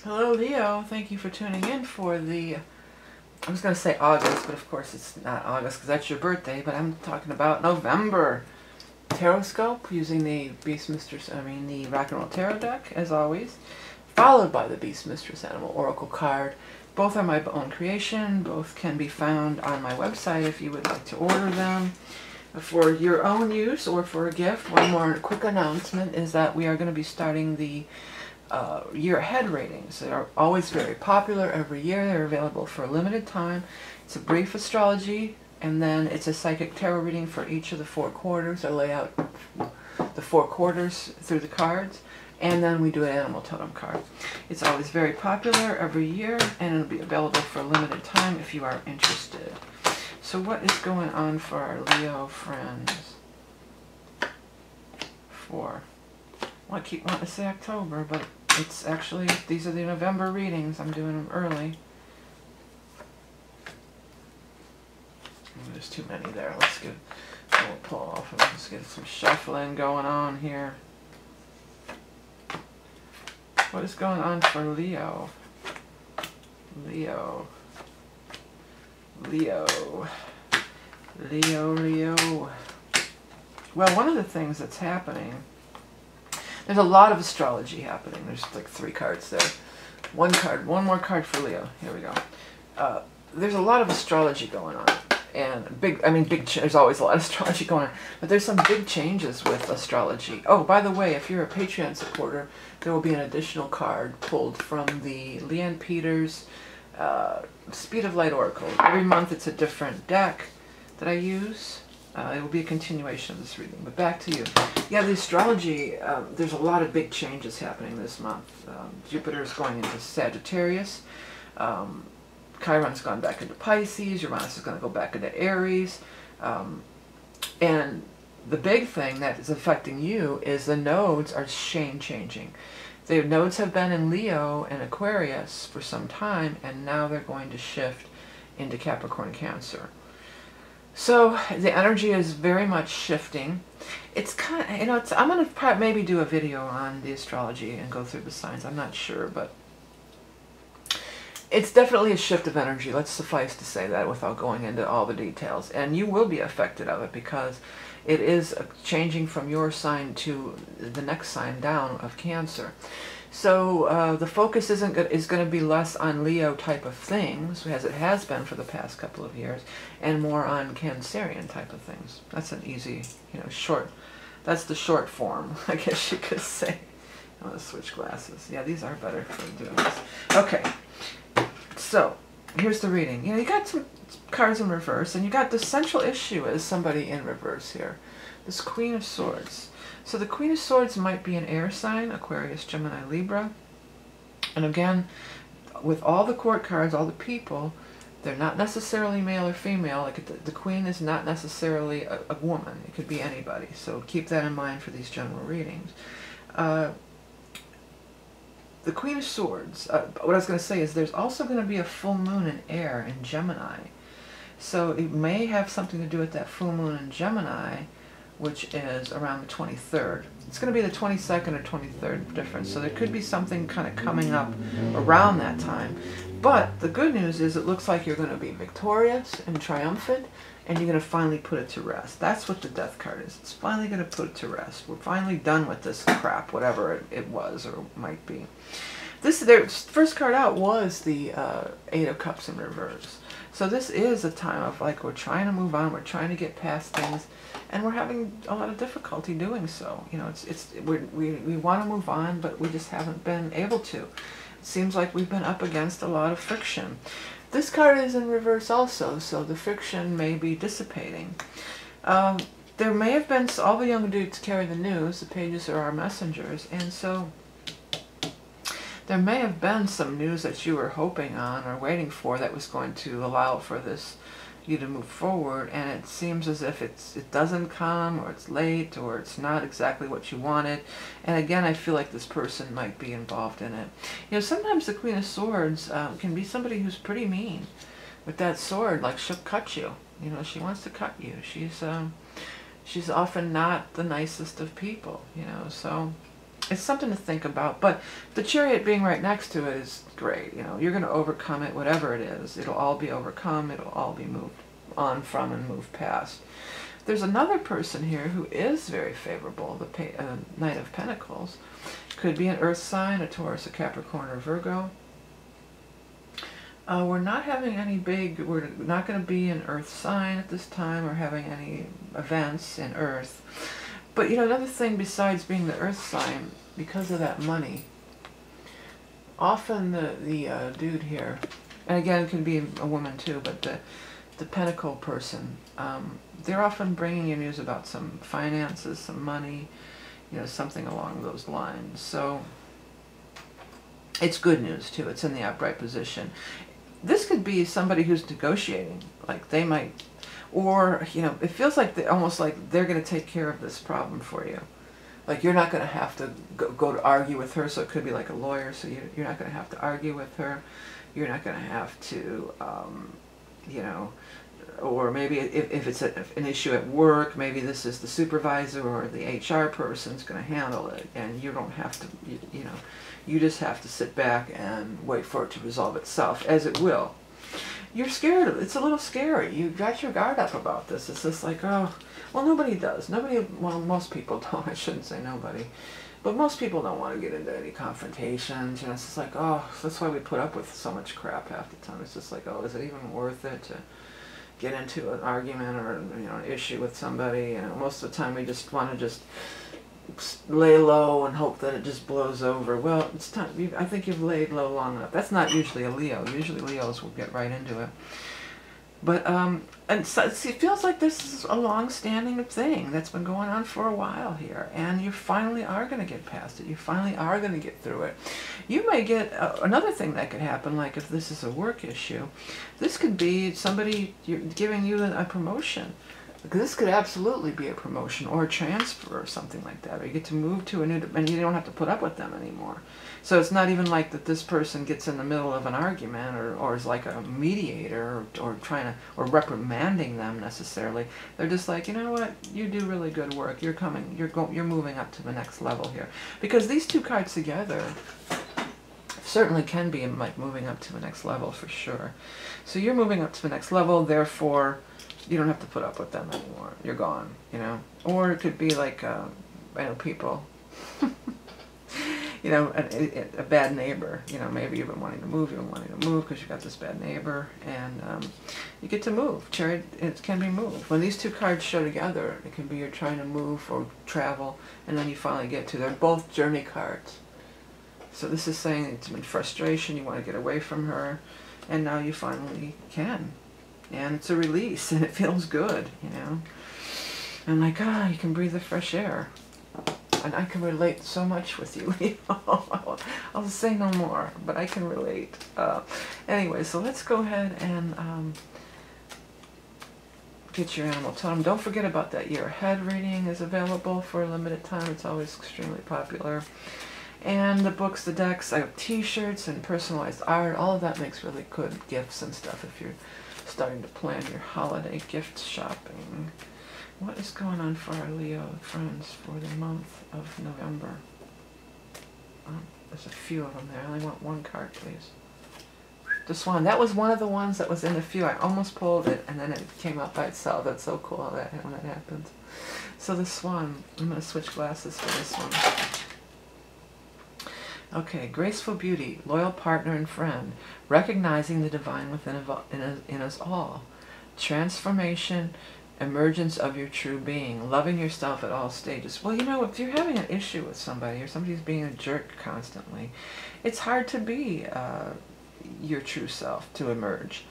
Hello, Leo. Thank you for tuning in for the, I was going to say August, but of course it's not August because that's your birthday, but I'm talking about November Taroscope using the the Rock and Roll Tarot deck, as always, followed by the Beast Mistress Animal Oracle card. Both are my own creation. Both can be found on my website if you would like to order them for your own use or for a gift. One more quick announcement is that we are going to be starting the year ahead readings. They are always very popular every year. They're available for a limited time. It's a brief astrology, and then it's a psychic tarot reading for each of the 4 quarters. I lay out the 4 quarters through the cards, and then we do an animal totem card. It's always very popular every year, and it'll be available for a limited time if you are interested. So what is going on for our Leo friends? I keep wanting to say October, but it's actually, these are the November readings. I'm doing them early. There's too many there. We'll pull off and let's get some shuffling going on here. What is going on for Leo? Leo. Well, one of the things that's happening, there's a lot of astrology happening. There's like 3 cards there. One more card for Leo. Here we go. There's a lot of astrology going on. And there's always a lot of astrology going on. But there's some big changes with astrology. Oh, by the way, if you're a Patreon supporter, there will be an additional card pulled from the Leanne Peters Speed of Light Oracle. Every month it's a different deck that I use. It will be a continuation of this reading. But back to you. Yeah, the astrology, there's a lot of big changes happening this month. Jupiter is going into Sagittarius. Chiron's gone back into Pisces. Uranus is going to go back into Aries. And the big thing that is affecting you is the nodes are changing. The nodes have been in Leo and Aquarius for some time, and now they're going to shift into Capricorn and Cancer. So the energy is very much shifting. It's kind of, I'm going to maybe do a video on the astrology and go through the signs. I'm not sure, but it's definitely a shift of energy. Let's suffice to say that without going into all the details. And you will be affected of it because it is changing from your sign to the next sign down of Cancer. So the focus is going to be less on Leo type of things, as it has been for the past couple of years, and more on Cancerian type of things. That's an easy, short, that's the short form, I guess you could say. I'm going to switch glasses. Yeah, these are better for doing this. Okay, so here's the reading. You got some cards in reverse, and you got the central issue as somebody in reverse here. This Queen of Swords. So the Queen of Swords might be an air sign, Aquarius, Gemini, Libra. And again, with all the court cards, all the people, they're not necessarily male or female. Like the Queen is not necessarily a woman. It could be anybody. So keep that in mind for these general readings. The Queen of Swords, what I was going to say is there's also going to be a full moon in air in Gemini. So it may have something to do with that full moon in Gemini, which is around the 23rd. It's going to be the 22nd or 23rd difference, so there could be something kind of coming up around that time. But the good news is it looks like you're going to be victorious and triumphant, and you're going to finally put it to rest. That's what the Death card is. It's finally going to put it to rest. We're finally done with this crap, whatever it was or might be. Their first card out was the 8 of Cups in reverse. So this is a time of we're trying to move on, we're trying to get past things, and we're having a lot of difficulty doing so. We want to move on, but we just haven't been able to. It seems like we've been up against a lot of friction. This card is in reverse also, so the friction may be dissipating. There may have been, all the young dudes carry the news, the pages are our messengers, and so there may have been some news that you were hoping on or waiting for that was going to allow for you to move forward, and it seems as if it doesn't come, or it's late, or it's not exactly what you wanted. And again, I feel like this person might be involved in it. Sometimes the Queen of Swords can be somebody who's pretty mean with that sword. Like, she'll cut you. She wants to cut you. She's often not the nicest of people. So it's something to think about. But the Chariot being right next to it is great. You know, you're going to overcome it, whatever it is. It'll all be overcome. It'll all be moved on from and moved past. There's another person here who is very favorable, the Knight of Pentacles. Could be an Earth sign, a Taurus, a Capricorn, or Virgo. We're not having any we're not going to be an Earth sign at this time or having any events in Earth. But, you know, another thing besides being the Earth sign, because of that money, often the dude here, and again, it can be a woman too, but the Pentacle person, they're often bringing you news about some finances, some money, you know, something along those lines. So it's good news too. It's in the upright position. This could be somebody who's negotiating, like they might, or, you know, it feels like almost like they're going to take care of this problem for you. Like you're not going to have to go to argue with her, so it could be like a lawyer, so you're not going to have to argue with her. You're not going to have to, you know, or maybe if it's an issue at work, maybe this is the supervisor or the HR person's going to handle it, and you don't have to, you know, you just have to sit back and wait for it to resolve itself, as it will. You're scared of it. It's a little scary. You got your guard up about this. It's just like, oh, well, nobody does. Nobody, well, most people don't. I shouldn't say nobody. But most people don't want to get into any confrontations. You know, it's just like, oh, that's why we put up with so much crap half the time. It's just like, oh, is it even worth it to get into an argument or, you know, an issue with somebody? You know, most of the time we just want to just lay low and hope that it just blows over. Well, it's time. I think you've laid low long enough. That's not usually a Leo. Usually Leos will get right into it. But and so it feels like this is a long-standing thing that's been going on for a while here, and you finally are going to get past it. You finally are going to get through it. You may get another thing that could happen, like if this is a work issue, this could be somebody giving you a promotion. This could absolutely be a promotion or a transfer or something like that. Or you get to move to a new, and you don't have to put up with them anymore. So it's not even like that this person gets in the middle of an argument or is like a mediator or trying to, or reprimanding them necessarily. They're just like, you know what, you do really good work. You're moving up to the next level here. Because these two cards together certainly can be like moving up to the next level for sure. So you're moving up to the next level, therefore you don't have to put up with them anymore. You're gone, you know. Or it could be like, I know people, you know, a bad neighbor. You know, maybe you've been wanting to move because you got this bad neighbor, and you get to move. Chariot, it can be moved. When these two cards show together, it can be you're trying to move or travel, and then you finally get to. They're both journey cards. So this is saying it's been frustration, you want to get away from her, and now you finally can. And it's a release, and it feels good, you know. And like, you can breathe the fresh air. And I can relate so much with you, Leo. I'll say no more, but I can relate. Anyway, so let's go ahead and get your animal totem. Don't forget about that year ahead reading is available for a limited time. It's always extremely popular. And the books, the decks, I have t-shirts and personalized art. All of that makes really good gifts and stuff if you're starting to plan your holiday gift shopping. What is going on for our Leo friends for the month of November? There's a few of them there. I only want one card, please. The Swan. That was one of the ones that was in the few. I almost pulled it, and then it came out by itself. That's so cool when that happens. So the Swan. I'm going to switch glasses for this one. Okay, graceful beauty, loyal partner and friend, recognizing the divine within in us all, transformation, emergence of your true being, loving yourself at all stages. Well, you know, if you're having an issue with somebody or somebody's being a jerk constantly, it's hard to be your true self, to emerge.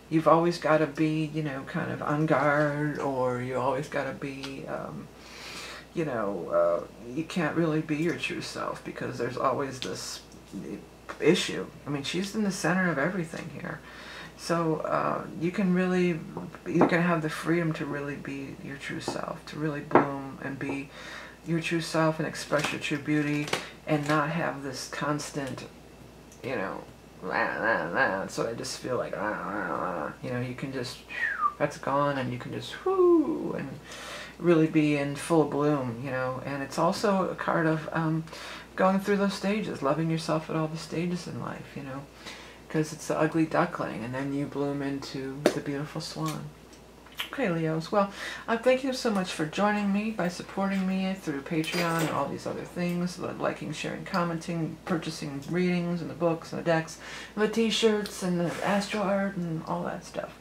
You've always got to be, you know, kind of on guard, or you always got to be... you know, you can't really be your true self because there's always this issue. I mean, she's in the center of everything here. So you can have the freedom to really be your true self, to really bloom and be your true self and express your true beauty and not have this constant, you know, so I just feel like, you know, you can just, that's gone, and you can just, and really be in full bloom, you know. And it's also a card of going through those stages, loving yourself at all the stages in life, you know, because it's the ugly duckling, and then you bloom into the beautiful swan. Okay, Leos. Well, thank you so much for joining me, by supporting me through Patreon and all these other things, liking, sharing, commenting, purchasing readings and the books and the decks and the t-shirts and the astro art and all that stuff.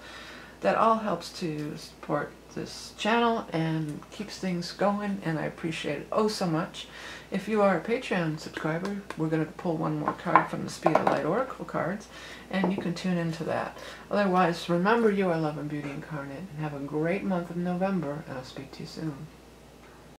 That all helps to support this channel and keeps things going, and I appreciate it oh so much. If you are a Patreon subscriber, we're going to pull one more card from the Speed of Light Oracle cards, and you can tune into that. Otherwise, remember, you are love and beauty incarnate, and have a great month of November, and I'll speak to you soon.